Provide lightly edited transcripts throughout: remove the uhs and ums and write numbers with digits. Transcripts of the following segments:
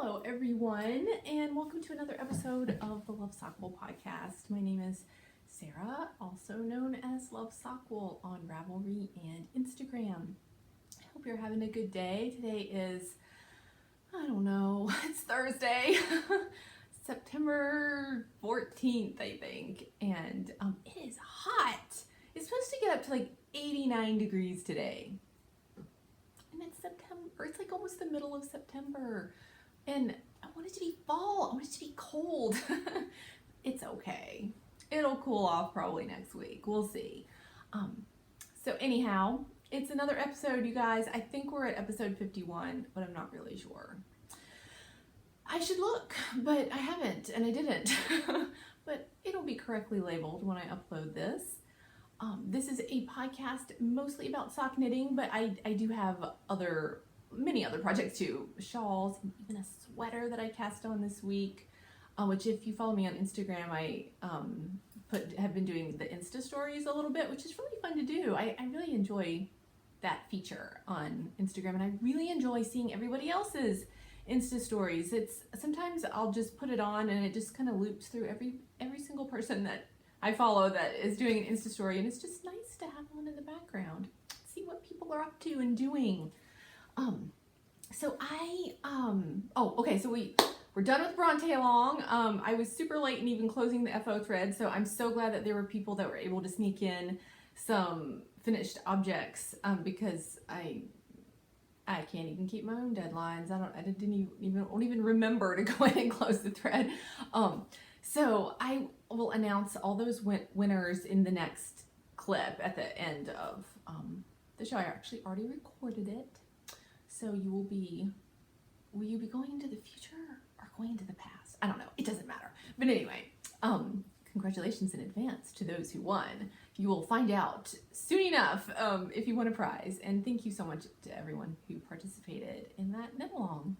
Hello, everyone, and welcome to another episode of the Love Sockwool podcast. My name is Sarah, also known as Love Sockwool on Ravelry and Instagram. I hope you're having a good day. Today is, it's Thursday, September 14th, I think, and it is hot. It's supposed to get up to like 89 degrees today. And it's September, it's like almost the middle of September. And I want it to be fall. I want it to be cold. It's okay. It'll cool off probably next week. We'll see. So anyhow, it's another episode, you guys. I think we're at episode 51, but I'm not really sure. I should look, but I haven't, and I didn't. But it'll be correctly labeled when I upload this. This is a podcast mostly about sock knitting, but I do have many other projects too. Shawls, and even a sweater that I cast on this week, which if you follow me on Instagram, I have been doing the Insta stories a little bit, which is really fun to do. I really enjoy that feature on Instagram, and I really enjoy seeing everybody else's Insta stories. Sometimes I'll just put it on and it just kind of loops through every single person that I follow that is doing an Insta story, and it's just nice to have one in the background, see what people are up to and doing. So we're done with Bronte along. I was super late in even closing the FO thread, so I'm so glad that there were people that were able to sneak in some finished objects, because I can't even keep my own deadlines. I won't even remember to go in and close the thread. So I will announce all those winners in the next clip at the end of the show. I actually already recorded it. So will you be going into the future or going into the past? I don't know. It doesn't matter. But anyway, congratulations in advance to those who won. You will find out soon enough if you won a prize. And thank you so much to everyone who participated in that knit along.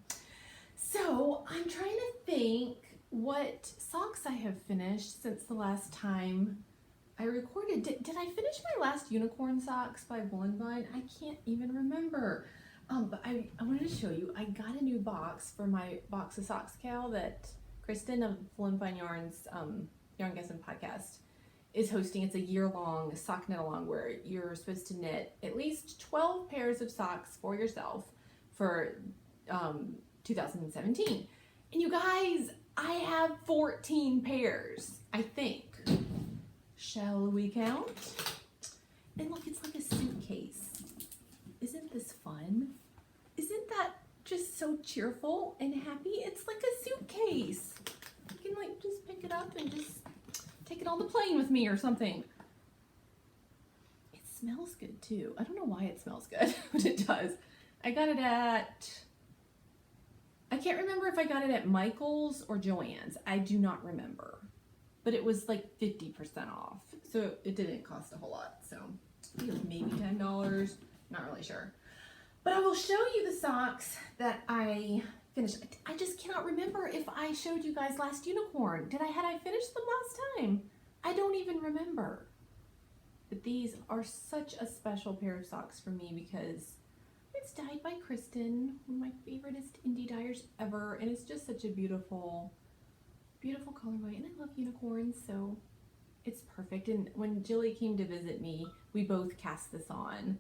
So I'm trying to think what socks I have finished since the last time I recorded. Did I finish my last unicorn socks by Woolen Vine? I can't even remember. But I wanted to show you, I got a new box for my Box of Socks Cow that Kristen of Woolen Vine Yarns, Yarn Guessing podcast is hosting. It's a year-long sock knit along where you're supposed to knit at least 12 pairs of socks for yourself for 2017. And you guys, I have 14 pairs, I think. Shall we count? And look, it's like a suitcase. Isn't this fun? Isn't that just so cheerful and happy? It's like a suitcase. You can like just pick it up and just take it on the plane with me or something. It smells good too. I don't know why it smells good, but it does. I got it I can't remember if I got it at Michael's or Joann's. I do not remember. But it was like 50% off. So it didn't cost a whole lot. So I think it was maybe $10. Not really sure. But I will show you the socks that I finished. I just cannot remember if I showed you guys last unicorn. Had I finished them last time? I don't even remember. But these are such a special pair of socks for me because it's dyed by Kristen, one of my favoriteest indie dyers ever, and it's just such a beautiful, beautiful colorway. And I love unicorns, so it's perfect. And when Jilly came to visit me, we both cast this on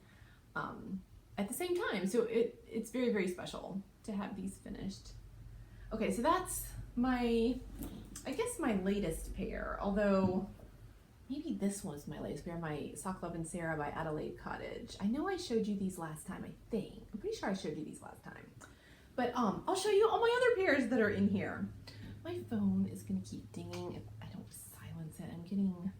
at the same time, so it's very, very special to have these finished. Okay, so that's my latest pair, although maybe this was my latest pair, my Sock Love and Sarah by Adelaide Cottage. I know I showed you these last time, I think. I'm pretty sure I showed you these last time. But I'll show you all my other pairs that are in here. My phone is gonna keep dinging if I don't silence it. I'm getting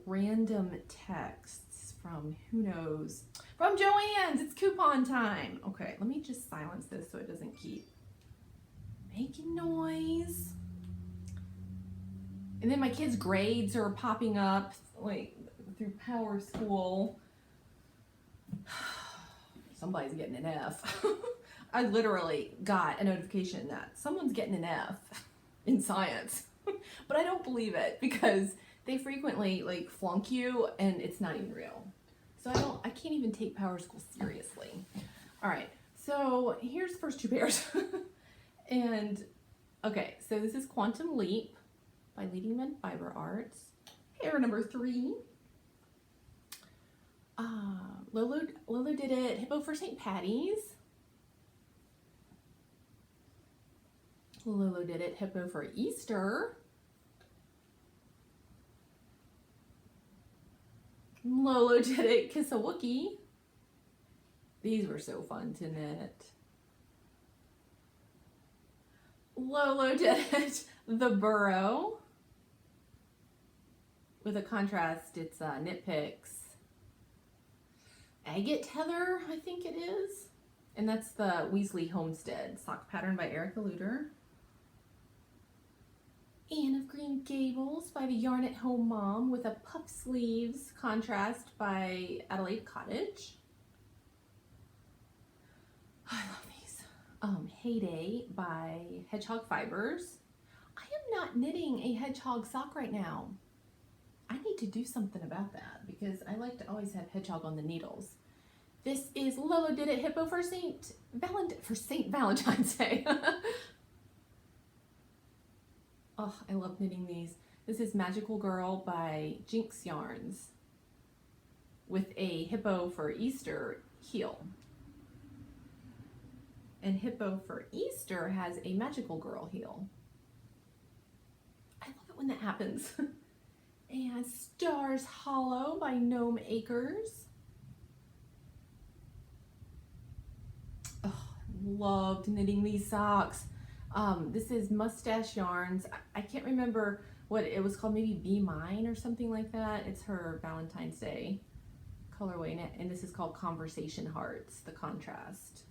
random texts from who knows. From Joann's, it's coupon time. Okay, let me just silence this so it doesn't keep making noise. And then my kids' grades are popping up like through Power School. Somebody's getting an F. I literally got a notification that someone's getting an F in science, but I don't believe it because they frequently like flunk you and it's not even real. So I can't even take Power School seriously. All right, so here's the first two pairs. And okay, so this is Quantum Leap by Leading Men Fiber Arts. Pair number 3. Lolo did it Hippo for St. Patty's. Lolo did it Hippo for Easter. Lolo did it Kiss a Wookie. These were so fun to knit. Lolo did it The Burrow. With a contrast, it's Knit Picks Agate Heather, I think it is. And that's the Weasley Homestead sock pattern by Erica Luder. Anne of Green Gables by the Yarn at Home Mom with a puff sleeves contrast by Adelaide Cottage. I love these. Heyday by Hedgehog Fibers. I am not knitting a hedgehog sock right now. I need to do something about that because I like to always have hedgehog on the needles. This is Lolo Did It Hippo for St. Valentine's Day. Oh, I love knitting these. This is Magical Girl by Jinx Yarns with a Hippo for Easter heel. And Hippo for Easter has a Magical Girl heel. I love it when that happens. And Stars Hollow by Gnome Acres. Oh, loved knitting these socks. This is Mustache Yarns. I can't remember what it was called, maybe Be Mine or something like that. It's her Valentine's Day colorway, and this is called Conversation Hearts, the contrast.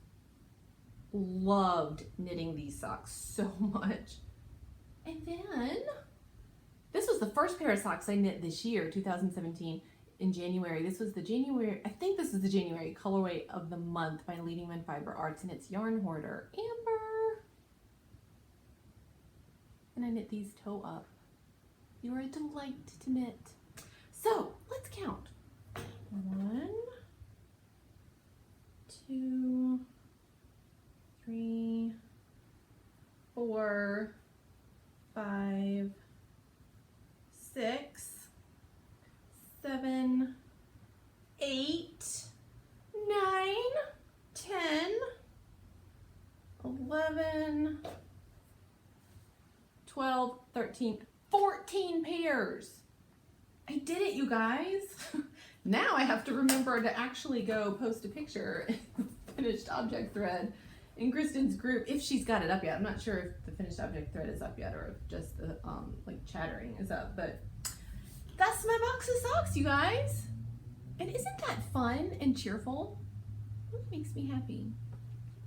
Loved knitting these socks so much. And then, this was the first pair of socks I knit this year, 2017, in January. This was the January, I think this is the January colorway of the month by Leading Men Fiber Arts, and it's Yarn Hoarder Amber. And I knit these toe up. You are a delight to knit. So, let's count. 1, 2, 3, 4, 5, 6, 7, 8, 9, 10, 11, 12, 13, 14 pairs. I did it, you guys. Now I have to remember to actually go post a picture in the finished object thread in Kristen's group, if she's got it up yet. I'm not sure if the finished object thread is up yet or if just the like chattering is up, but that's my box of socks, you guys. And isn't that fun and cheerful? That makes me happy.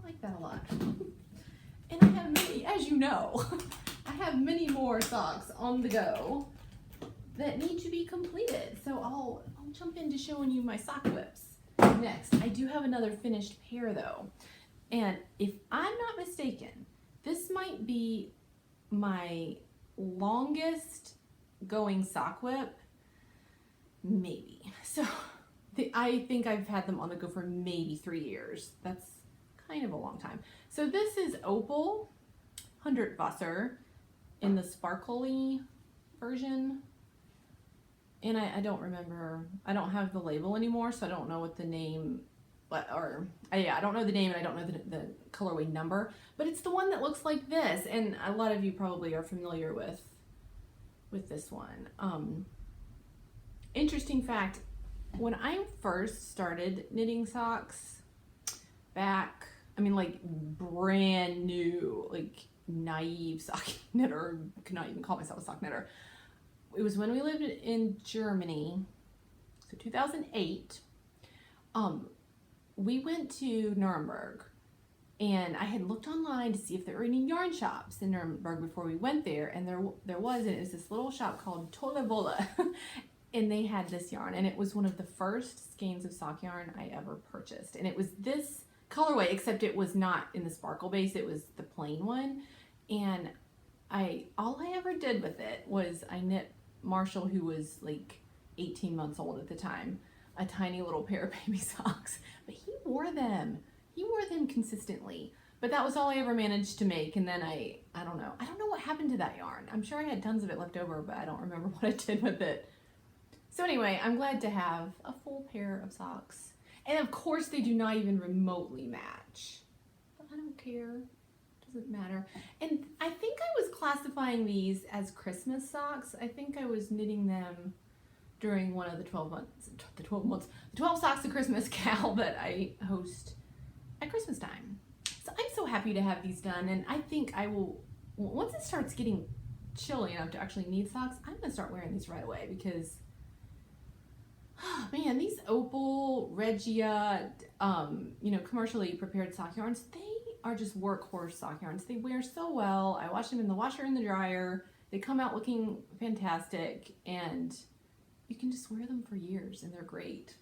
I like that a lot. And I have many, as you know, I have many more socks on the go that need to be completed. So I'll jump into showing you my sock whips next. I do have another finished pair though. And if I'm not mistaken, this might be my longest going sock whip, maybe. So I think I've had them on the go for maybe 3 years. That's kind of a long time. So this is Opal 100 Wasser in the sparkly version. And I don't remember, I don't have the label anymore, so I don't know what the name, I don't know the name and I don't know the colorway number, but it's the one that looks like this. And a lot of you probably are familiar with this one. Interesting fact, when I first started knitting socks back, I mean like brand new, like naive sock knitter, could not even call myself a sock knitter. It was when we lived in Germany, so 2008. We went to Nuremberg, and I had looked online to see if there were any yarn shops in Nuremberg before we went there, and there was, and it was this little shop called Tolle Wolle, and they had this yarn, and it was one of the first skeins of sock yarn I ever purchased, and it was this colorway, except it was not in the sparkle base, it was the plain one, and all I ever did with it was I knit Marshall, who was like 18 months old at the time, a tiny little pair of baby socks, but he wore them consistently. But that was all I ever managed to make. And then I don't know what happened to that yarn. I'm sure I had tons of it left over, but I don't remember what I did with it. So anyway, I'm glad to have a full pair of socks. And of course they do not even remotely match. But I don't care. Doesn't matter. And I think I was classifying these as Christmas socks. I think I was knitting them during one of the 12 socks of Christmas cal that I host at Christmas time. So I'm so happy to have these done, and I think I will, once it starts getting chilly enough to actually need socks, I'm gonna start wearing these right away because, oh man, these Opal, Regia, commercially prepared sock yarns, they are just workhorse sock yarns. They wear so well. I wash them in the washer and the dryer. They come out looking fantastic, and you can just wear them for years, and they're great.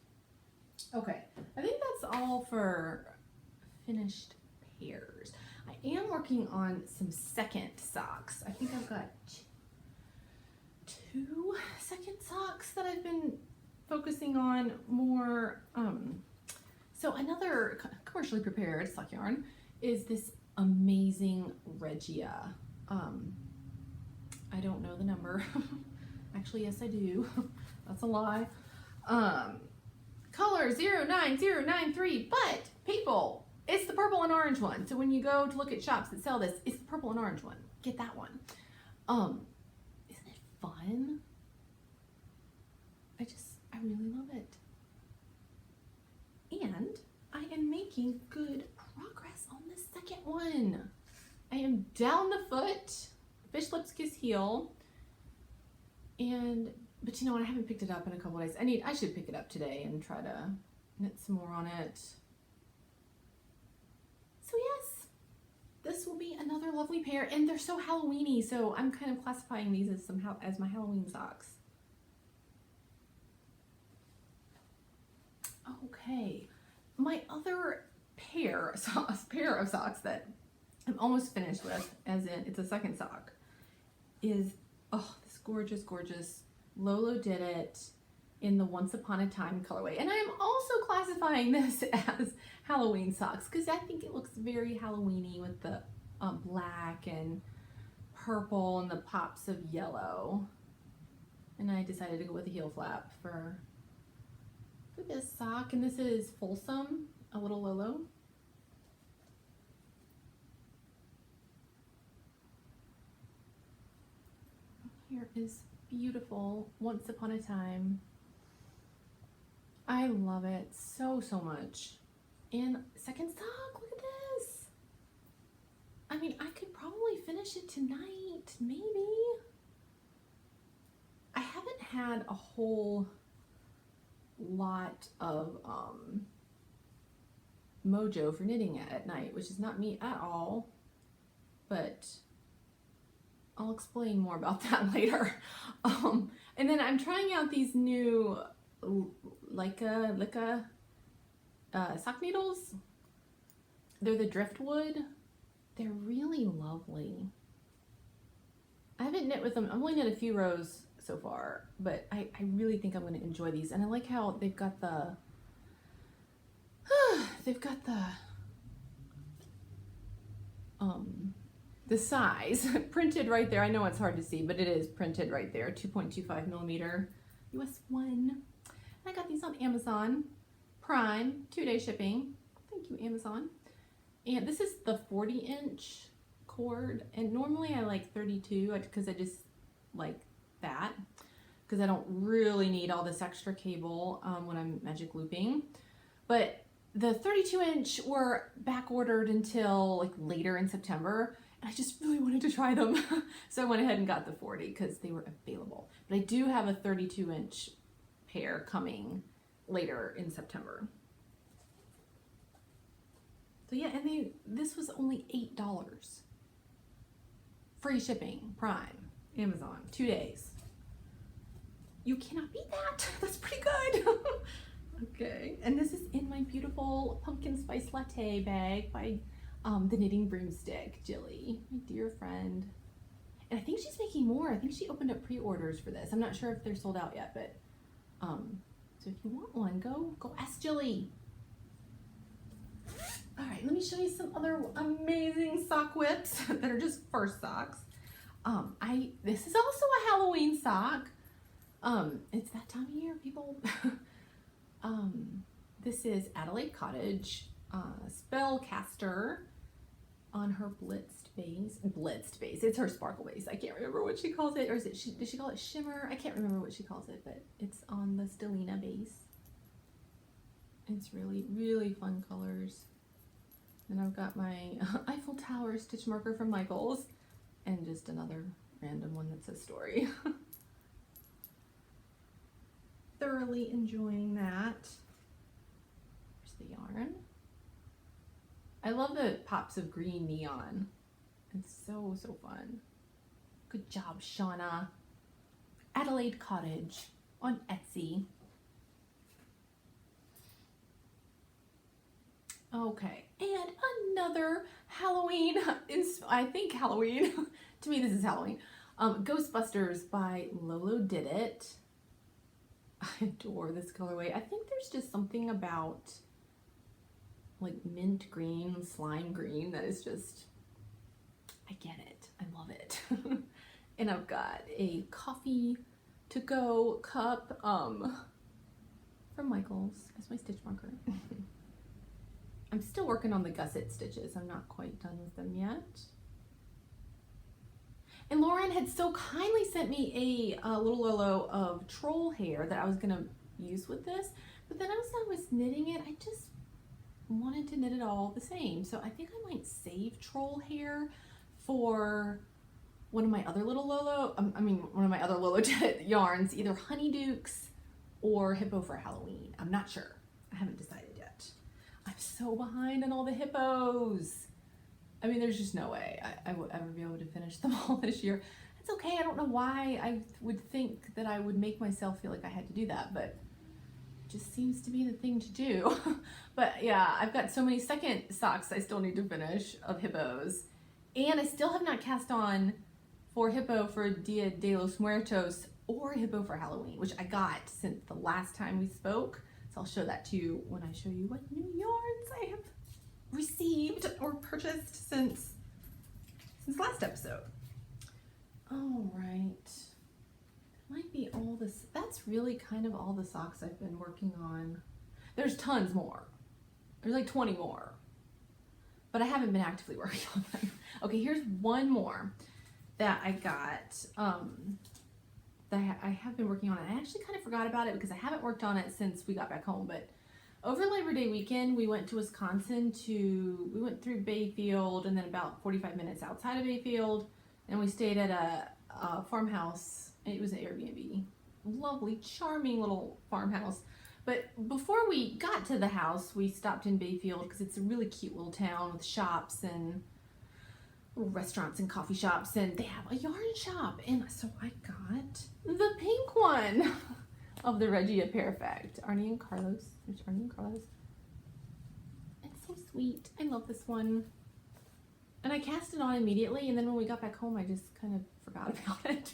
Okay, I think that's all for finished pairs. I am working on some second socks. I think I've got 2 second socks that I've been focusing on more. So another commercially prepared sock yarn is this amazing Regia. I don't know the number. Actually, yes, I do. That's a lie. Color 09093, but people, it's the purple and orange one. So when you go to look at shops that sell this, it's the purple and orange one. Get that one. Isn't it fun? I really love it. And I am making good progress on the second one. I am down the foot, fish lips kiss heel, but you know what, I haven't picked it up in a couple days. I should pick it up today and try to knit some more on it. So yes, this will be another lovely pair, and they're so Halloweeny, so I'm kind of classifying these as my Halloween socks. Okay, my other pair of socks that I'm almost finished with, as in it's a second sock, is this gorgeous, gorgeous Lolo Did It in the Once Upon a Time colorway. And I'm also classifying this as Halloween socks because I think it looks very Halloweeny with the black and purple and the pops of yellow. And I decided to go with a heel flap for this sock, and this is Folsom, a little Lolo. Here is beautiful Once Upon a Time. I love it so much. And second sock, look at this. I mean, I could probably finish it tonight, maybe. I haven't had a whole lot of mojo for knitting at night, which is not me at all, but I'll explain more about that later. And then I'm trying out these new Leica sock needles. They're the driftwood. They're really lovely. I haven't knit with them. I've only knit a few rows so far, but I really think I'm going to enjoy these. And I like how they've got the size printed right there. I know it's hard to see, but it is printed right there. 2.25 millimeter US 1. I got these on Amazon Prime, 2-day shipping. Thank you, Amazon. And this is the 40-inch cord, and normally I like 32 because I just like that because I don't really need all this extra cable when I'm magic looping. But the 32-inch were back ordered until like later in September, and I just really wanted to try them. So I went ahead and got the 40 because they were available. But I do have a 32-inch pair coming later in September. So yeah, and this was only $8. Free shipping, Prime, Amazon, 2 days. You cannot beat that. That's pretty good. Okay, and this is in my beautiful pumpkin spice latte bag by the Knitting Broomstick, Jilly, my dear friend. And I think she's making more. I think she opened up pre-orders for this. I'm not sure if they're sold out yet, but so if you want one, go ask Jilly. All right, let me me show you some other amazing sock whips that are just first socks. This is also a Halloween sock. It's that time of year, people. This is Adelaide Cottage Spellcaster on her blitzed base. It's her sparkle base. I can't remember what she calls it, or does she call it shimmer? I can't remember what she calls it, but it's on the Stellina base. It's really, really fun colors. And I've got my Eiffel Tower stitch marker from Michaels, and just another random one that says story. Thoroughly enjoying that. Here's the yarn. I love the pops of green neon. It's so, so fun. Good job, Shauna. Adelaide Cottage on Etsy. Okay, and another Halloween, I think Halloween, to me this is Halloween, Ghostbusters by Lolo Did It. I adore this colorway. I think there's just something about like mint green, slime green that is just, I get it, I love it. And I've got a coffee to go cup from Michaels as my stitch marker. I'm still working on the gusset stitches. I'm not quite done with them yet. And Lauren had so kindly sent me a little Lolo of troll hair that I was gonna use with this, but then as I was knitting it, I just wanted to knit it all the same. So I think I might save troll hair for one of my other little Lolo, one of my other Lolo yarns, either Honeydukes or Hippo for Halloween. I'm not sure. I haven't decided yet. I'm so behind on all the hippos. I mean, there's just no way I would ever be able to finish them all this year. It's okay. I don't know why I would think that I would make myself feel like I had to do that, but it just seems to be the thing to do. But yeah, I've got so many second socks I still need to finish of hippos. And I still have not cast on for Hippo for Dia de los Muertos or Hippo for Halloween, which I got since the last time we spoke. So I'll show that to you when I show you what new yarns I have received or purchased since last episode. All right, might be all this. That's really kind of all the socks I've been working on. There's tons more. There's like 20 more, but I haven't been actively working on them. Okay, here's one more that I got that I have been working on. I actually kind of forgot about it because I haven't worked on it since we got back home, but over Labor Day weekend, we went to Wisconsin we went through Bayfield and then about 45 minutes outside of Bayfield, and we stayed at a farmhouse. It was an Airbnb. Lovely, charming little farmhouse. But before we got to the house, we stopped in Bayfield because it's a really cute little town with shops and little restaurants and coffee shops, and they have a yarn shop. And so I got the pink one of the Regia Perfect. Arnie and Carlos. There's Arnie and Carlos. It's so sweet. I love this one. And I cast it on immediately, and then when we got back home, I just kind of forgot about it.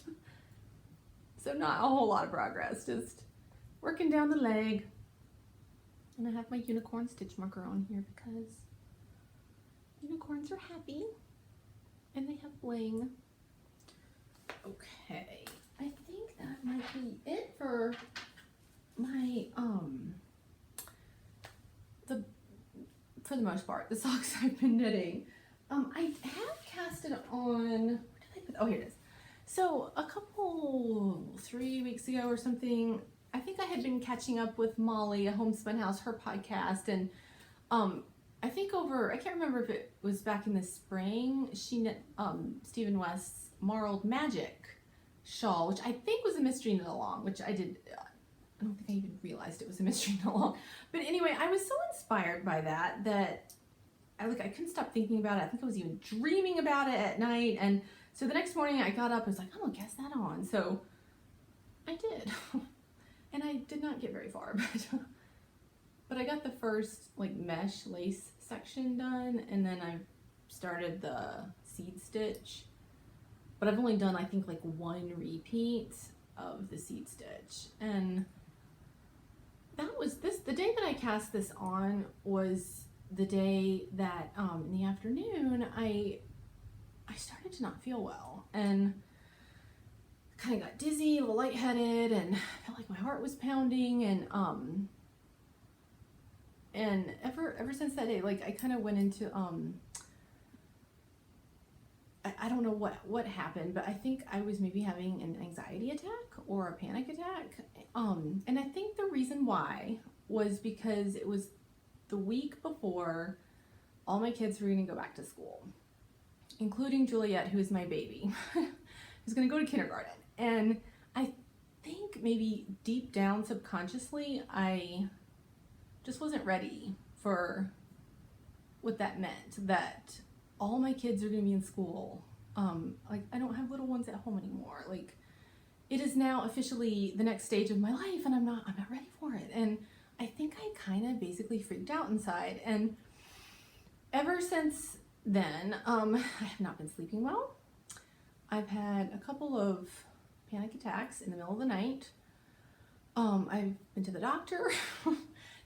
So not a whole lot of progress, just working down the leg. And I have my unicorn stitch marker on here because unicorns are happy and they have bling. Okay, I think that might be it for my for the most part, the socks I've been knitting. I have casted on, where did I put, oh, here it is. So a couple, 3 weeks ago or something, I think I had been catching up with Molly, a Homespun House, her podcast, and I think I can't remember if it was back in the spring, she knit Stephen West's Marled Magic shawl, which I think was a mystery knit along, which I don't think I even realized it was a mystery knit along. But anyway, I was so inspired by that I couldn't stop thinking about it. I think I was even dreaming about it at night, and so the next morning I got up and was like, I'm gonna cast that on. So I did. And I did not get very far, but I got the first like mesh lace section done, and then I started the seed stitch, but I've only done I think like one repeat of the seed stitch, and that was the day that I cast this on was the day that in the afternoon I started to not feel well and kind of got dizzy, a little lightheaded, and felt like my heart was pounding, and ever since that day, like I kind of went into I don't know what happened, but I think I was maybe having an anxiety attack or a panic attack. And I think the reason why was because it was the week before all my kids were going to go back to school, including Juliet, who is my baby, who's going to go to kindergarten. And I think maybe deep down subconsciously, I just wasn't ready for what that meant, that all my kids are going to be in school. Like I don't have little ones at home anymore. Like it is now officially the next stage of my life, and I'm not ready for it. And I think I kind of basically freaked out inside. And ever since then, I have not been sleeping well. I've had a couple of panic attacks in the middle of the night. I've been to the doctor.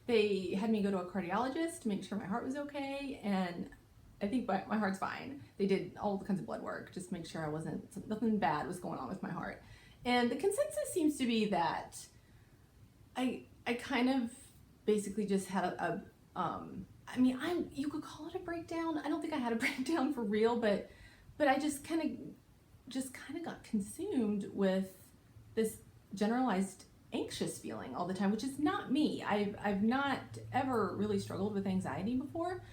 They had me go to a cardiologist to make sure my heart was okay, and I think my heart's fine. They did all kinds of blood work just to make sure nothing bad was going on with my heart. And the consensus seems to be that I kind of basically just had you could call it a breakdown. I don't think I had a breakdown for real, but I just kind of got consumed with this generalized anxious feeling all the time, which is not me. I've not ever really struggled with anxiety before.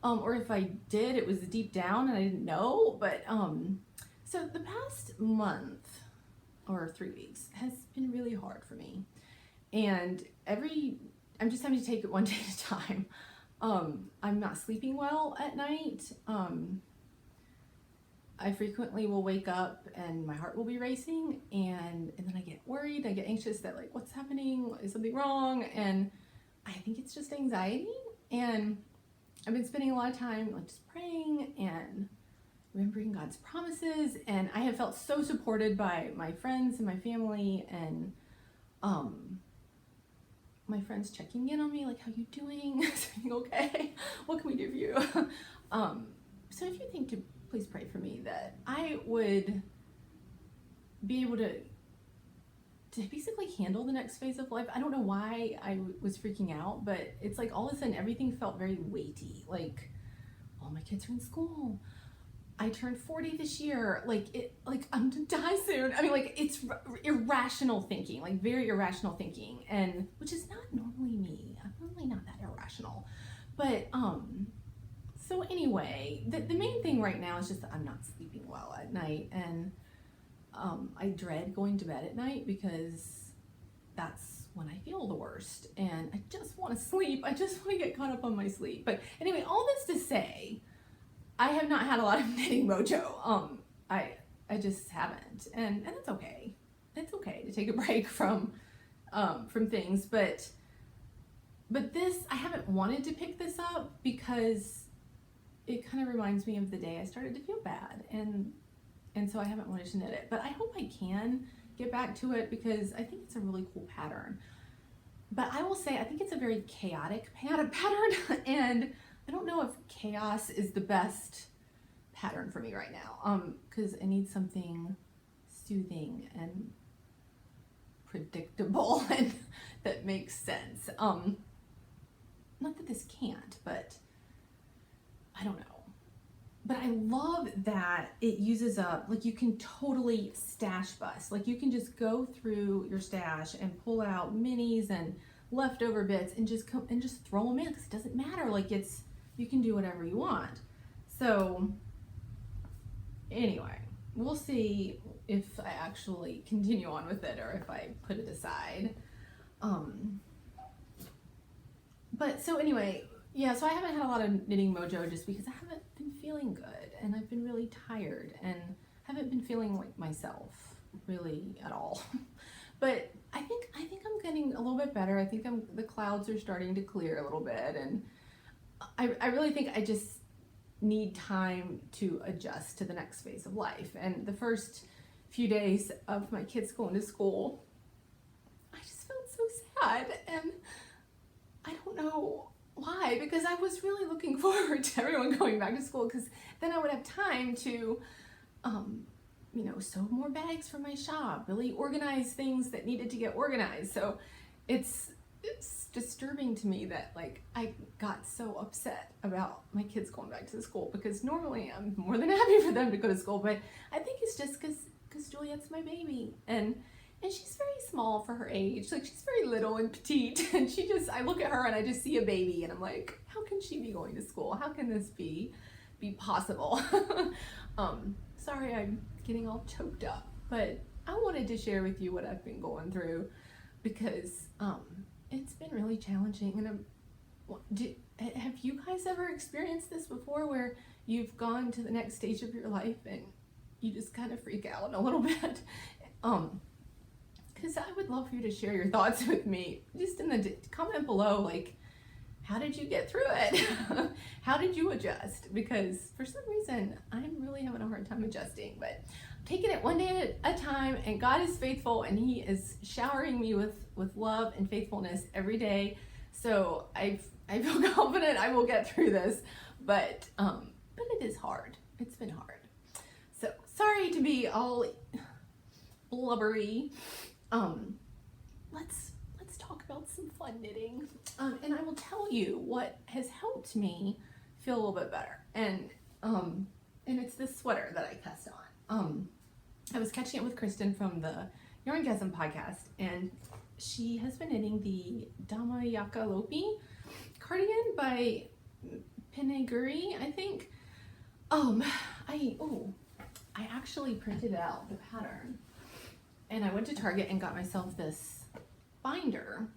Or if I did, it was deep down and I didn't know. But so the past month or 3 weeks has been really hard for me. And I'm just having to take it one day at a time. I'm not sleeping well at night. I frequently will wake up and my heart will be racing, and then I get worried, I get anxious that like, what's happening? Is something wrong? And I think it's just anxiety. And I've been spending a lot of time like just praying and remembering God's promises, and I have felt so supported by my friends and my family, and my friends checking in on me, like, how you doing? Saying, okay, what can we do for you? So if you think to please pray for me that I would be able to basically handle the next phase of life. I don't know why I was freaking out, but it's like all of a sudden everything felt very weighty. Like, all my kids are in school. I turned 40 this year. Like I'm gonna die soon. I mean, like it's irrational thinking, like very irrational thinking, and which is not normally me. I'm normally not that irrational, but so anyway, the main thing right now is just that I'm not sleeping well at night, and I dread going to bed at night because that's when I feel the worst, and I just want to sleep. I just want to get caught up on my sleep. But anyway, all this to say, I have not had a lot of knitting mojo. I just haven't, and that's okay. It's okay to take a break from things, but this, I haven't wanted to pick this up because it kind of reminds me of the day I started to feel bad, and so I haven't wanted to knit it. But I hope I can get back to it because I think it's a really cool pattern. But I will say I think it's a very chaotic pattern, and I don't know if chaos is the best pattern for me right now, because I need something soothing and predictable and that makes sense. Not that this can't, but I don't know. But I love that it uses up, like you can totally stash bust. Like you can just go through your stash and pull out minis and leftover bits and just throw them in, because it doesn't matter. Like you can do whatever you want. So anyway, we'll see if I actually continue on with it or if I put it aside. But so anyway, yeah, so I haven't had a lot of knitting mojo just because I haven't been feeling good, and I've been really tired and haven't been feeling like myself really at all. But I think I'm getting a little bit better. I think the clouds are starting to clear a little bit, and I really think I just need time to adjust to the next phase of life. And the first few days of my kids going to school, I just felt so sad, and I don't know Why? Because I was really looking forward to everyone going back to school, because then I would have time to, sew more bags for my shop, really organize things that needed to get organized. So it's disturbing to me that like I got so upset about my kids going back to the school, because normally I'm more than happy for them to go to school, but I think it's just because Juliet's my baby, and she's very small for her age. Like, she's very little and petite, and I look at her and I just see a baby, and I'm like, how can she be going to school? How can this be possible? Sorry, I'm getting all choked up, but I wanted to share with you what I've been going through, because it's been really challenging. And have you guys ever experienced this before, where you've gone to the next stage of your life and you just kind of freak out a little bit? Because I would love for you to share your thoughts with me, just in the comment below, like, how did you get through it? How did you adjust? Because for some reason, I'm really having a hard time adjusting, but I'm taking it one day at a time, and God is faithful, and He is showering me with love and faithfulness every day. So I feel confident I will get through this, but it is hard. It's been hard. So sorry to be all blubbery. Let's talk about some fun knitting. And I will tell you what has helped me feel a little bit better. And it's this sweater that I cast on. I was catching up with Kristen from the Yarngasm podcast, and she has been knitting the Damayaka Lopi cardigan by Pinaguri, I think. I actually printed out the pattern, and I went to Target and got myself this binder,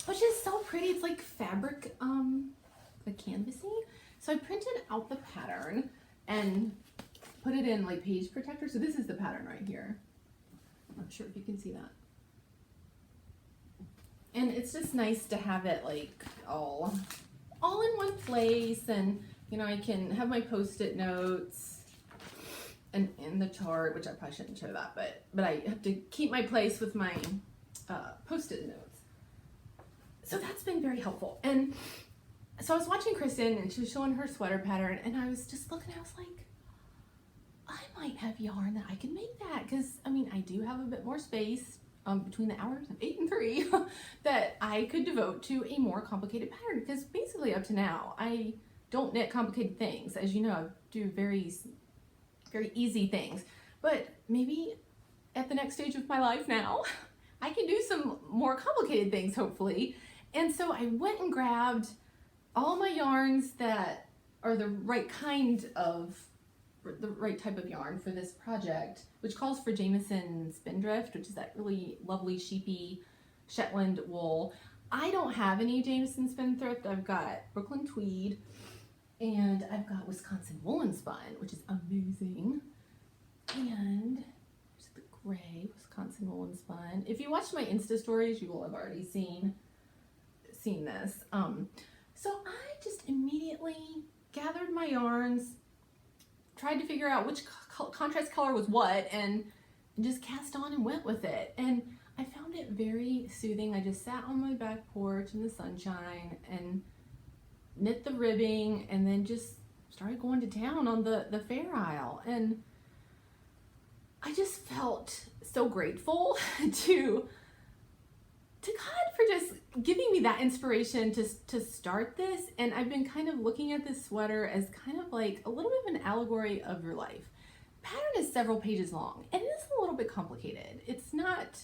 which is so pretty. It's like fabric, like canvasy. So I printed out the pattern and put it in like page protector. So this is the pattern right here. I'm not sure if you can see that. And it's just nice to have it like all in one place, and I can have my post-it notes and in the chart, which I probably shouldn't show that, but I have to keep my place with my post-it notes. So that's been very helpful. And so I was watching Kristen, and she was showing her sweater pattern, and I was just looking, I was like, I might have yarn that I can make that, because I do have a bit more space between the hours of 8 and 3 that I could devote to a more complicated pattern, because basically up to now I don't knit complicated things. As you know, I do very easy things, but maybe at the next stage of my life now I can do some more complicated things, hopefully. And so I went and grabbed all my yarns that are the right type of yarn for this project, which calls for Jameson Spindrift, which is that really lovely sheepy Shetland wool. I don't have any Jameson Spindrift. I've got Brooklyn Tweed, and I've got Wisconsin Woolen Spun, which is amazing. And there's the gray Wisconsin Woolen Spun. If you watched my Insta stories, you will have already seen this. So I just immediately gathered my yarns, tried to figure out which contrast color was what, and just cast on and went with it. And I found it very soothing. I just sat on my back porch in the sunshine and knit the ribbing, and then just started going to town on the fair aisle. And I just felt so grateful to God for just giving me that inspiration to start this. And I've been kind of looking at this sweater as kind of like a little bit of an allegory of your life. Pattern is several pages long, and it's a little bit complicated. It's not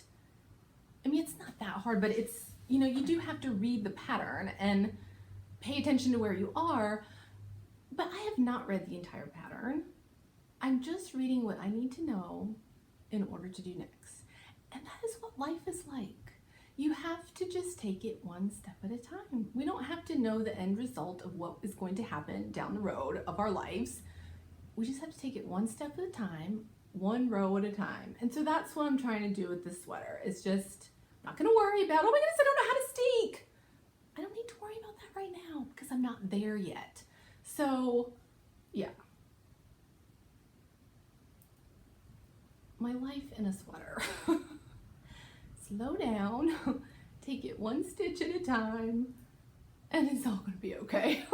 that hard, but it's, you do have to read the pattern and pay attention to where you are. But I have not read the entire pattern. I'm just reading what I need to know in order to do next. And that is what life is like. You have to just take it one step at a time. We don't have to know the end result of what is going to happen down the road of our lives. We just have to take it one step at a time, one row at a time. And so that's what I'm trying to do with this sweater. It's just, I'm not gonna worry about, oh my goodness, I don't know how to steek. I don't need to worry about that right now because I'm not there yet. So yeah. My life in a sweater. Slow down, take it one stitch at a time, and it's all gonna be okay.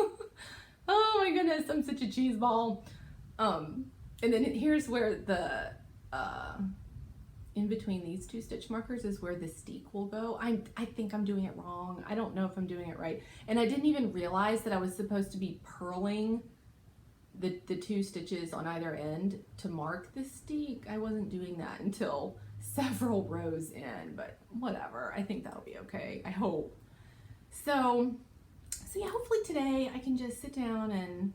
Oh my goodness, I'm such a cheese ball. And then here's where the in between these two stitch markers is where the steek will go. I think I'm doing it wrong. I don't know if I'm doing it right. And I didn't even realize that I was supposed to be purling the two stitches on either end to mark the steek. I wasn't doing that until several rows in, but whatever. I think that'll be okay. I hope. So yeah, hopefully today I can just sit down and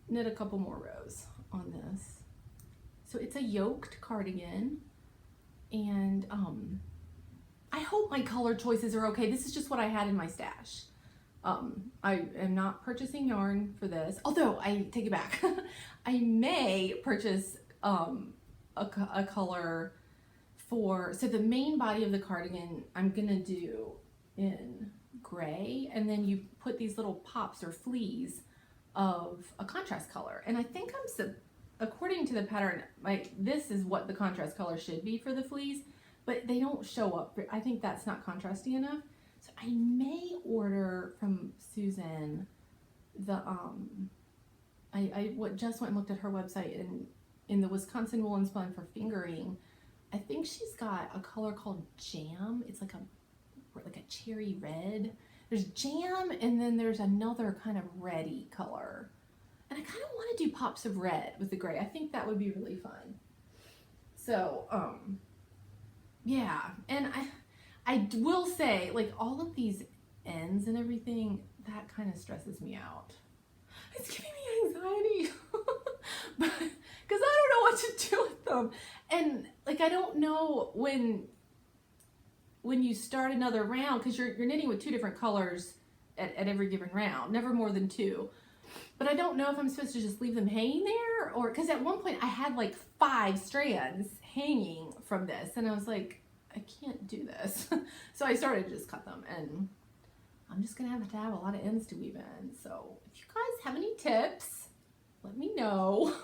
knit a couple more rows on this. So it's a yoked cardigan, and I hope my color choices are okay. This is just what I had in my stash. I am not purchasing yarn for this, although I take it back. I may purchase a color for, so the main body of the cardigan I'm gonna do in gray, and then you put these little pops or fleas of a contrast color. And I think according to the pattern, like this is what the contrast color should be for the fleas, but they don't show up. I think that's not contrasty enough. So I may order from Susan the I just went and looked at her website, and in the Wisconsin Wool and Spun for fingering, I think she's got a color called Jam. It's like a cherry red. There's Jam, and then there's another kind of reddy color. And I kind of want to do pops of red with the gray. I think that would be really fun. So, yeah. And I will say, like, all of these ends and everything, that kind of stresses me out. It's giving me anxiety. Because I don't know what to do with them. And, like, I don't know when you start another round, because you're knitting with two different colors at every given round, never more than two. But I don't know if I'm supposed to just leave them hanging there, or because at one point I had like 5 strands hanging from this, and I was like, I can't do this. So I started to just cut them, and I'm just gonna have a lot of ends to weave in. So if you guys have any tips, let me know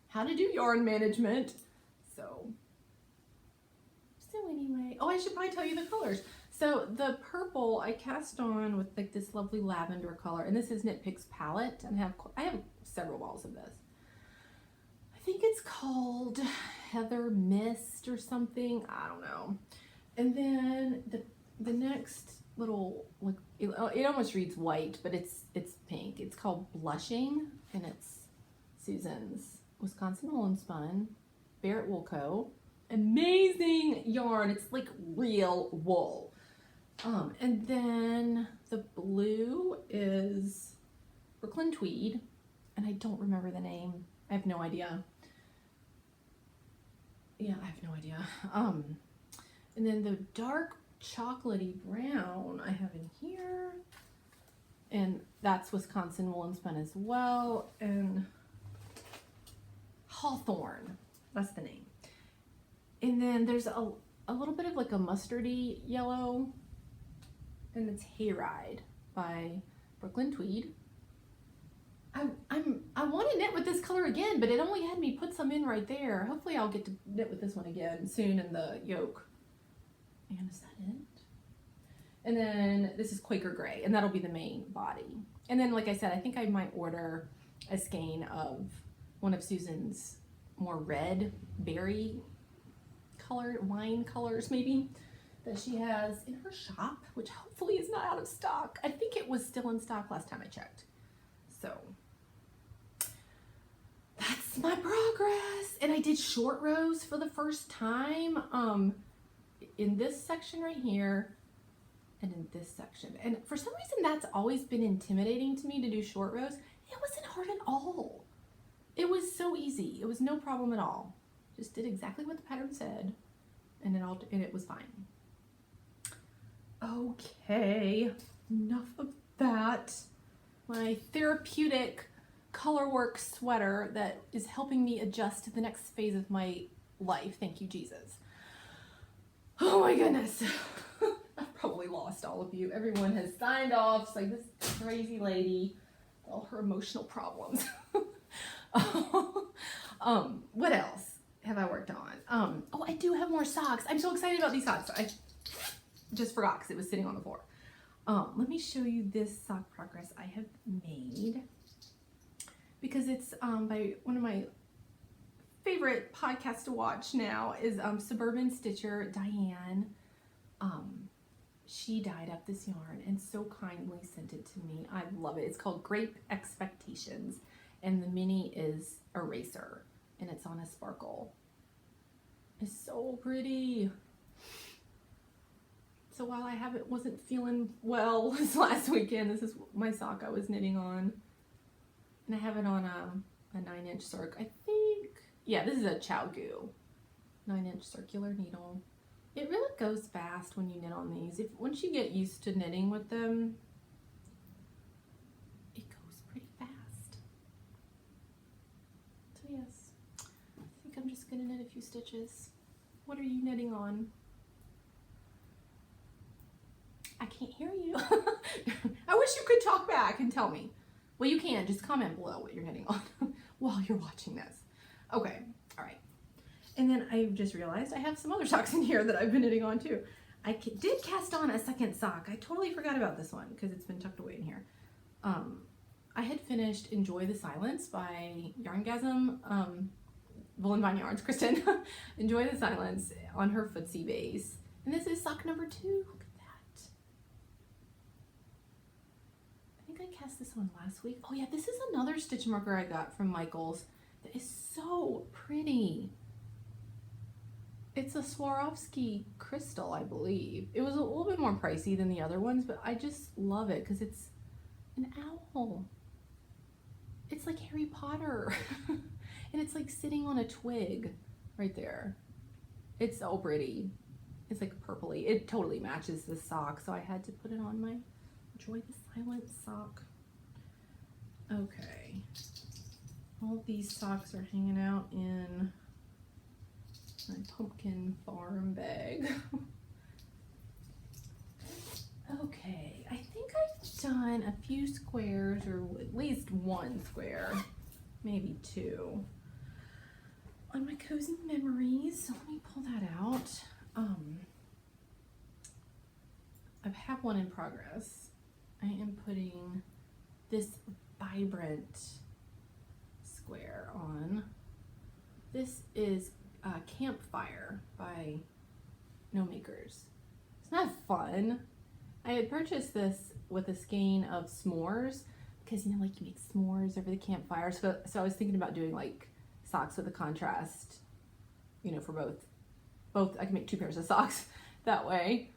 how to do yarn management. So anyway, oh, I should probably tell you the colors. So the purple I cast on with like this lovely lavender color, and this is Knit Picks palette, and I have several balls of this. I think it's called Heather Mist or something. I don't know. And then the next little, like, it almost reads white, but it's pink. It's called Blushing, and it's Susan's Wisconsin Wool and Spun, Barrett Wool Co. Amazing yarn. It's like real wool. And then the blue is Brooklyn Tweed, and I don't remember the name. I have no idea. Yeah, I have no idea. And then the dark chocolatey brown I have in here, and that's Wisconsin Wool and Spun as well, and Hawthorne, that's the name. And then there's a little bit of like a mustardy yellow, and it's Hayride by Brooklyn Tweed. I want to knit with this color again, but it only had me put some in right there. Hopefully I'll get to knit with this one again soon in the yoke. And is that it? And then this is Quaker Gray, and that'll be the main body. And then, like I said, I think I might order a skein of one of Susan's more red berry color, wine colors maybe, that she has in her shop, which hopefully is not out of stock. I think it was still in stock last time I checked. So that's my progress. And I did short rows for the first time in this section right here and in this section. And for some reason that's always been intimidating to me to do short rows. It wasn't hard at all. It was so easy. It was no problem at all. Just did exactly what the pattern said, and it was fine. Okay, enough of that. My therapeutic colorwork sweater that is helping me adjust to the next phase of my life. Thank you, Jesus. Oh my goodness. I've probably lost all of you. Everyone has signed off. It's like this crazy lady, all her emotional problems. What else have I worked on? Oh, I do have more socks. I'm so excited about these socks. I just forgot because it was sitting on the floor. Let me show you this sock progress I have made, because it's by one of my favorite podcasts to watch now is Suburban Stitcher Diane. She dyed up this yarn and so kindly sent it to me. I love it. It's called Grape Expectations, and the mini is Eraser, and it's on a sparkle. It's so pretty. So while I wasn't feeling well this last weekend, this is my sock I was knitting on, and I have it on a 9-inch circ. I think, yeah, this is a Chow Goo 9-inch circular needle. It really goes fast when you knit on these. Once you get used to knitting with them, it goes pretty fast. So yes, I think I'm just gonna knit a few stitches. What are you knitting on? I can't hear you. I wish you could talk back and tell me. Well, you can. Just comment below what you're knitting on while you're watching this. Okay, all right. And then I just realized I have some other socks in here that I've been knitting on too. I did cast on a second sock. I totally forgot about this one because it's been tucked away in here. I had finished Enjoy the Silence by Yarngasm, Wool & Vine Yarns, Kristen. Enjoy the Silence on her footsie base. And this is sock number 2. Look at that. I think I cast this one last week. Oh yeah, this is another stitch marker I got from Michaels that is so pretty. It's a Swarovski crystal, I believe. It was a little bit more pricey than the other ones, but I just love it because it's an owl. It's like Harry Potter. And it's like sitting on a twig right there. It's so pretty. It's like purpley. It totally matches this sock, so I had to put it on my Enjoy the Silence sock. Okay. All these socks are hanging out in my pumpkin farm bag. Okay, I think I've done a few squares, or at least one square, maybe 2, on my Cozy Memories. So let me pull that out. I have one in progress. I am putting this vibrant square on. This is Campfire by No Makers. It's not fun. I had purchased this with a skein of s'mores because, you know, like you make s'mores over the campfire. So I was thinking about doing like socks with a contrast, you know, for both. I can make 2 pairs of socks that way.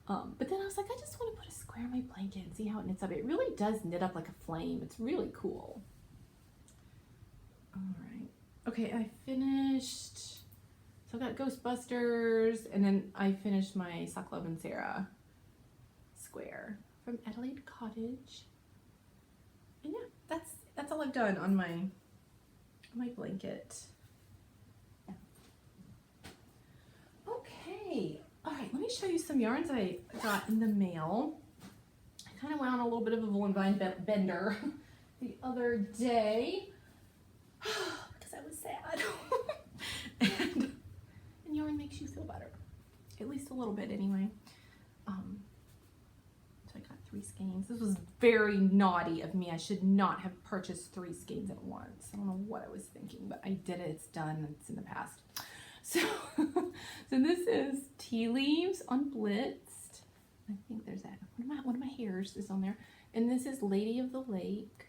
But then I was like, I just want to put a square on my blanket and see how it knits up. It really does knit up like a flame. It's really cool. All right. Okay, I finished. So I got Ghostbusters, and then I finished my Sock Love and Sarah square from Adelaide Cottage. And yeah, that's all I've done on my blanket. Okay, all right, let me show you some yarns I got in the mail. I kind of went on a little bit of a Wool & Vine bender the other day because I was sad. and yarn makes you feel better, at least a little bit anyway. So I got 3 skeins. This was very naughty of me. I should not have purchased 3 skeins at once. I don't know what I was thinking, but I did it. It's done. It's in the past. So, so this is Tea Leaves on Blitzed. I think there's that. One of my hairs is on there. And this is Lady of the Lake.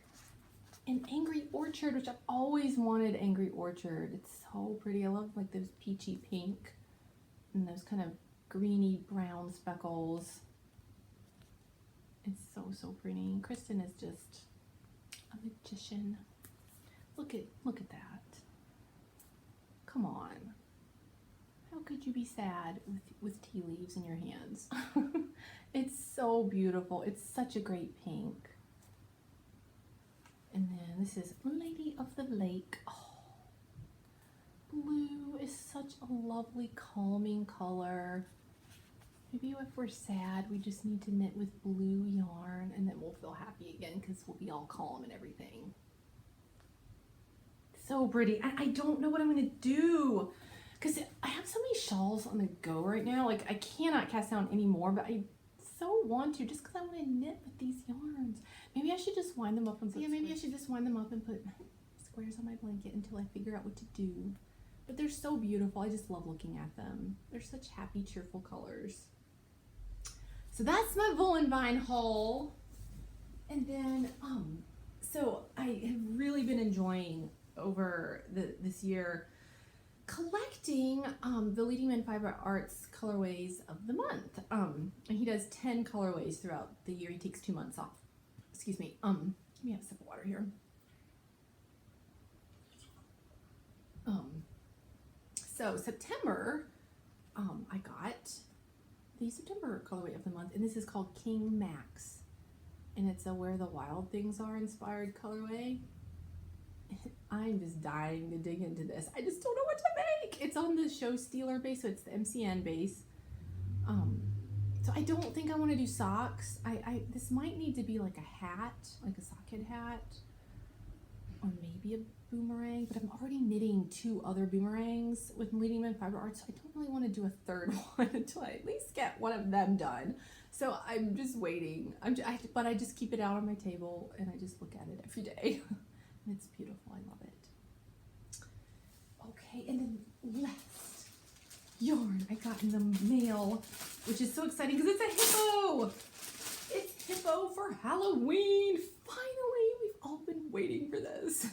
And Angry Orchard, which I've always wanted Angry Orchard. It's so pretty. I love like those peachy pink and those kind of greeny brown speckles. It's so pretty. Kristen is just a magician. Look at that. Come on. How could you be sad with tea leaves in your hands? It's so beautiful. It's such a great pink. And then this is Lady of the Lake. Oh, blue is such a lovely calming color. Maybe if we're sad, we just need to knit with blue yarn and then we'll feel happy again because we'll be all calm and everything. So pretty. I don't know what I'm going to do because I have so many shawls on the go right now. Like I cannot cast down anymore, but I so want to, just because I want to knit with these yarns. Maybe I should just wind them up and put maybe I should just wind them up and put squares on my blanket until I figure out what to do. But they're so beautiful. I just love looking at them. They're such happy, cheerful colors. So that's my Woolen Vine haul. And then, so I have really been enjoying over this year collecting the Leading Man Fiber Arts colorways of the month. And he does 10 colorways throughout the year. He takes 2 months off. Excuse me. Let me have a sip of water here. So September, I got the September colorway of the month, and this is called King Max, and it's a Where the Wild Things Are inspired colorway. I'm just dying to dig into this. I just don't know what to make. It's on the Show Stealer base, so it's the MCN base. So I don't think I want to do socks. This might need to be like a hat, like a sockhead hat, or maybe a boomerang, but I'm already knitting 2 other boomerangs with Leading Man Fiber Arts, so I don't really want to do a third one until I at least get one of them done. So I'm just waiting. But I just keep it out on my table and I just look at it every day. And it's beautiful. I love it. Okay, and then last yarn I got in the mail, which is so exciting because it's a hippo. It's hippo for Halloween. Finally, we've all been waiting for this.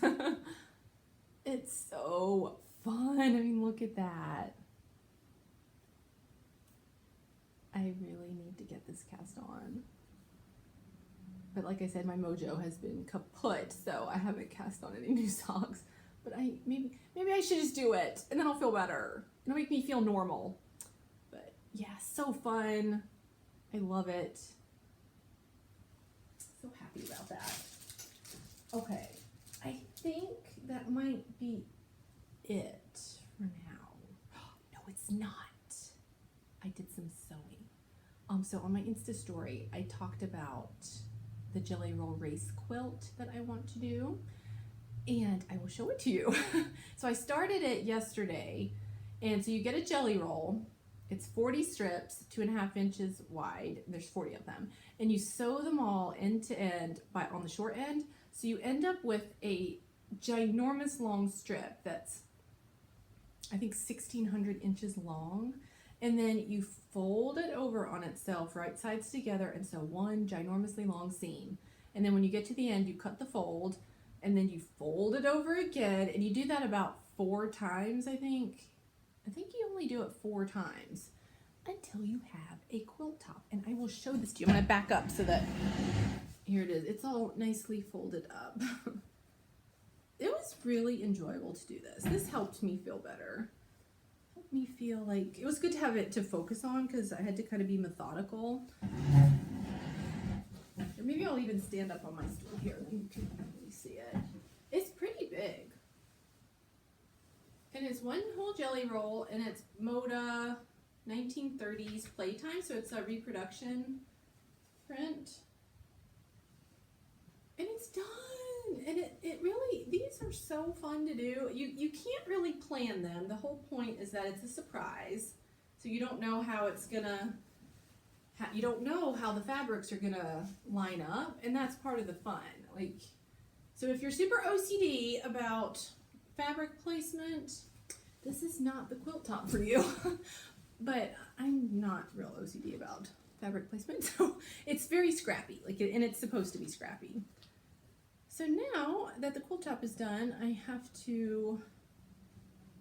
It's so fun. I mean, look at that. I really need to get this cast on. But like I said, my mojo has been kaput, so I haven't cast on any new socks. But maybe I should just do it, and then I'll feel better. It'll make me feel normal. But yeah, so fun. I love it. So happy about that. Okay, I think that might be it for now. No, it's not. I did some sewing. So on my Insta story, I talked about the Jelly Roll Race quilt that I want to do, and I will show it to you. So I started it yesterday, and so you get a jelly roll. It's 40 strips, 2.5 inches wide. There's 40 of them, and you sew them all end to end on the short end. So you end up with a ginormous long strip that's, I think, 1,600 inches long. And then you fold it over on itself, right sides together, and sew one ginormously long seam. And then when you get to the end, you cut the fold, and then you fold it over again, and you do that about 4 times, I think. I think you only do it 4 times until you have a quilt top. And I will show this to you. I'm going to back up so that, here it is. It's all nicely folded up. It was really enjoyable to do this. This helped me feel better. Helped me feel like, it was good to have it to focus on because I had to kind of be methodical. Or maybe I'll even stand up on my stool here and you can really see it. It's pretty big. And it's one whole jelly roll, and it's Moda 1930s Playtime, so it's a reproduction print. And it's done. And it really, these are so fun to do. You can't really plan them. The whole point is that it's a surprise. So you don't know how it's gonna, you don't know how the fabrics are gonna line up, and that's part of the fun. Like, so if you're super OCD about fabric placement, this is not the quilt top for you. But I'm not real OCD about fabric placement, so it's very scrappy, and it's supposed to be scrappy. So now that the quilt top is done, I have to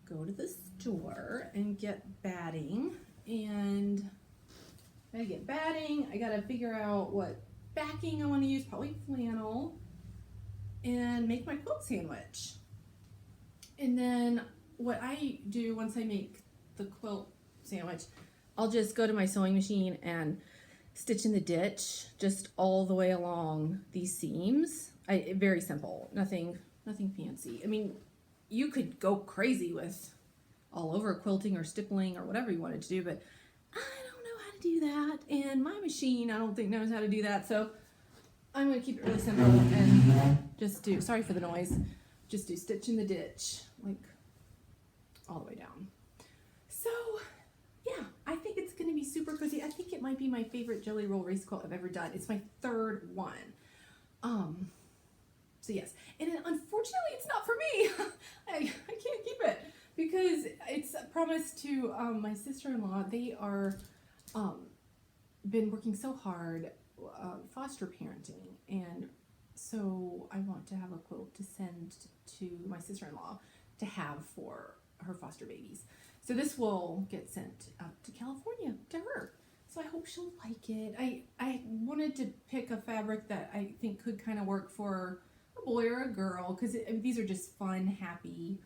go to the store and get batting, and I gotta get batting. I gotta figure out what backing I want to use, probably flannel, and make my quilt sandwich. And then what I do once I make the quilt sandwich, I'll just go to my sewing machine and stitch in the ditch just all the way along these seams. Very simple, nothing fancy. I mean, you could go crazy with all over quilting or stippling or whatever you wanted to do, but I don't know how to do that, and my machine I don't think knows how to do that, so I'm gonna keep it really simple and just do, sorry for the noise, just do stitch in the ditch, like all the way down. So yeah, I think it's going to be super cozy. I think it might be my favorite Jelly Roll race quilt I've ever done. It's my third one. So yes, and then unfortunately it's not for me. I can't keep it because it's promised to my sister-in-law. They are been working so hard foster parenting, and so I want to have a quilt to send to my sister-in-law to have for her foster babies. So this will get sent out to California to her. So I hope she'll like it. I wanted to pick a fabric that I think could kind of work for a boy or a girl, because these are just fun, happy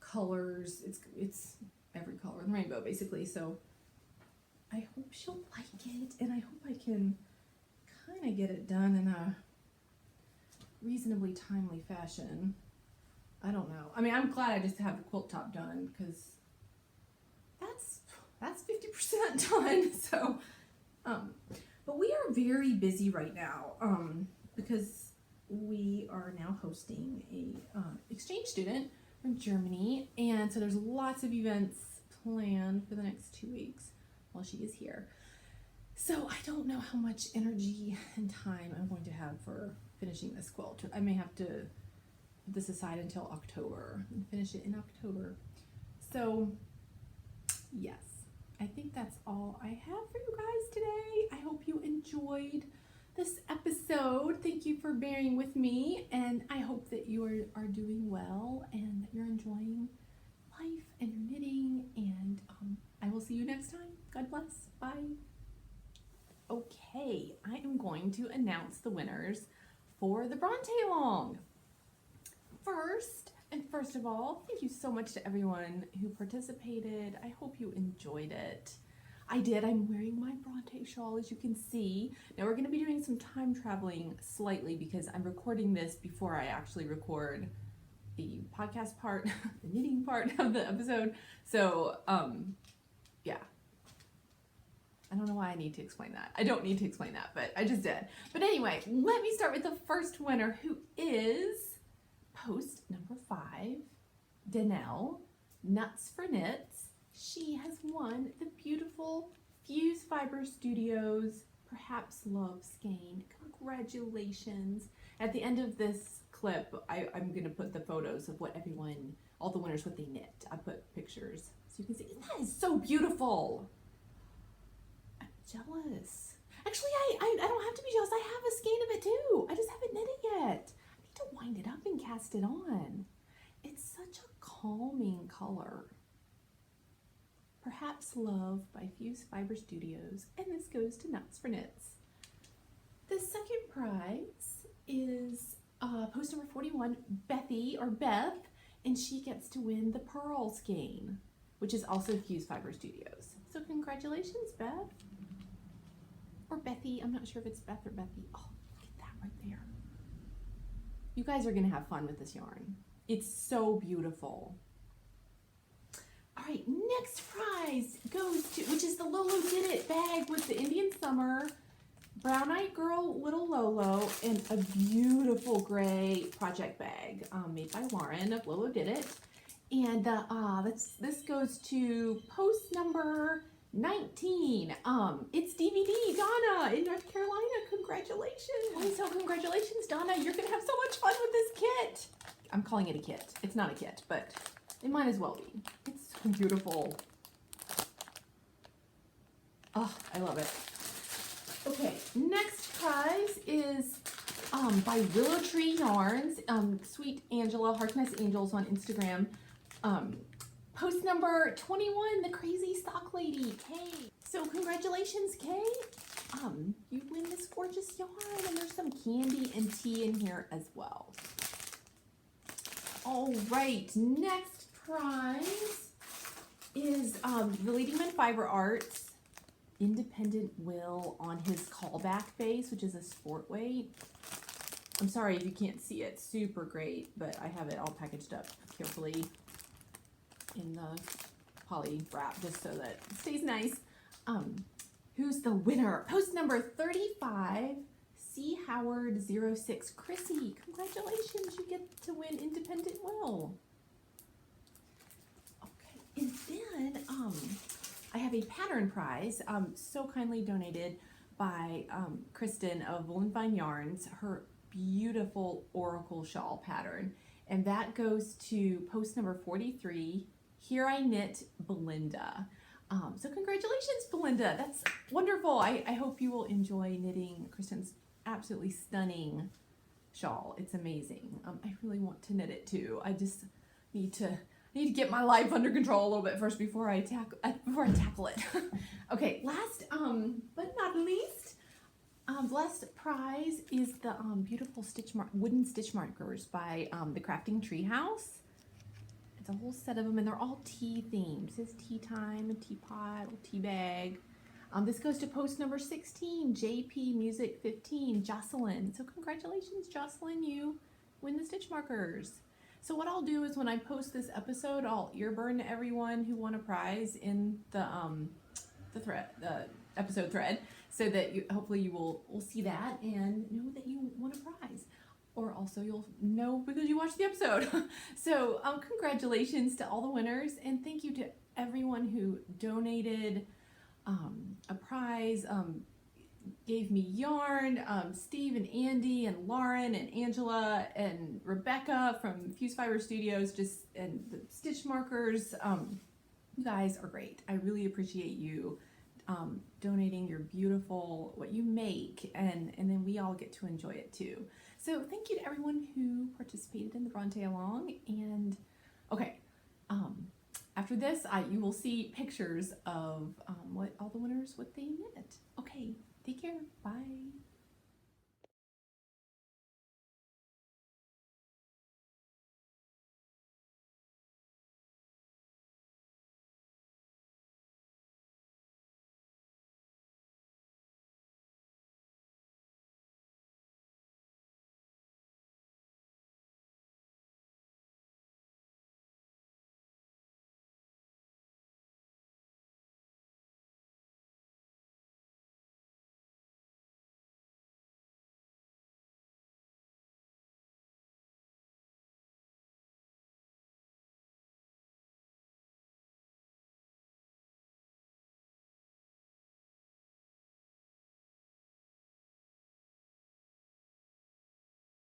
colors. It's every color in the rainbow basically. So I hope she'll like it, and I hope I can kind of get it done in a reasonably timely fashion. I don't know. I mean, I'm glad I just have the quilt top done, because that's 50% done. So, but we are very busy right now because we are now hosting a exchange student from Germany, and so there's lots of events planned for the next 2 weeks while she is here. So I don't know how much energy and time I'm going to have for finishing this quilt. I may have to put this aside until October and finish it in October. So yes, I think that's all I have for you guys today. I hope you enjoyed this episode. Thank you for bearing with me, and I hope that you are doing well and that you're enjoying life and your knitting, and I will see you next time. God bless. Bye. Okay, I am going to announce the winners for the Bronte Long. First of all, thank you so much to everyone who participated. I hope you enjoyed it. I did. I'm wearing my Bronte shawl, as you can see. Now we're going to be doing some time traveling slightly because I'm recording this before I actually record the podcast part, the knitting part of the episode. So, yeah. I don't know why I need to explain that. I don't need to explain that, but I just did. But anyway, let me start with the first winner, who is post number 5, Danelle, Nuts for Knits. She has won the beautiful Fuse Fiber Studios Perhaps Love skein. Congratulations. At the end of this clip, I'm going to put the photos of what everyone, all the winners, what they knit. I put pictures so you can see. That is so beautiful. I'm jealous. Actually, I don't have to be jealous. I have a skein of it too. I just haven't knit it yet. I need to wind it up and cast it on. It's such a calming color. Perhaps Love by Fuse Fiber Studios, and this goes to Nuts for Knits. The second prize is post number 41, Bethy, or Beth, and she gets to win the Pearl skein, which is also Fuse Fiber Studios. So congratulations, Beth. Or Bethy, I'm not sure if it's Beth or Bethy. Oh, look at that right there. You guys are gonna have fun with this yarn. It's so beautiful. All right, next prize goes to, which is the Lolo Did It bag with the Indian Summer, Brown Eyed Girl Little Lolo, and a beautiful gray project bag made by Lauren of Lolo Did It. And this goes to post number 19. It's DVD, Donna in North Carolina. Congratulations. So congratulations, Donna. You're gonna have so much fun with this kit. I'm calling it a kit. It's not a kit, but it might as well be. It's so beautiful. Oh, I love it. Okay, next prize is by Willow Tree Yarns. Sweet Angela, Harkness Angels on Instagram. Post number 21, the Crazy Sock Lady, Kay. So congratulations, Kay. You win this gorgeous yarn, and there's some candy and tea in here as well. All right, next prize is the Leading Men Fiber Arts Independent Will on his callback base, which is a sport weight. I'm sorry if you can't see it. Super great, but I have it all packaged up carefully in the poly wrap just so that it stays nice. Who's the winner? Post number 35, C. Howard 06. Chrissy, congratulations, you get to win Independent Will. Okay, and then I have a pattern prize, so kindly donated by Kristen of Woolen Vine Yarns, her beautiful Oracle shawl pattern. And that goes to post number 43, Here I Knit, Belinda. So congratulations, Belinda. That's wonderful. I hope you will enjoy knitting Kristen's absolutely stunning shawl. It's amazing. I really want to knit it too. I just need to get my life under control a little bit first before I tackle it. Okay, last but not least, the last prize is the beautiful wooden stitch markers by the Crafting Treehouse. It's a whole set of them, and they're all tea themed. It says tea time, a teapot, a tea bag. This goes to post number 16, JP Music 15, Jocelyn. So congratulations, Jocelyn, you win the stitch markers. So what I'll do is when I post this episode, I'll earburn everyone who won a prize in the episode thread, so that hopefully you will see that and know that you won a prize. Or also you'll know because you watched the episode. So congratulations to all the winners, and thank you to everyone who donated a prize, gave me yarn, Steve and Andy and Lauren and Angela and Rebecca from Fuse Fiber Studios, and the stitch markers. You guys are great. I really appreciate you donating your beautiful, what you make, and then we all get to enjoy it too. So thank you to everyone who participated in the Bronte Along. And okay, after this, you will see pictures of what all the winners, what they knit. Okay, take care. Bye.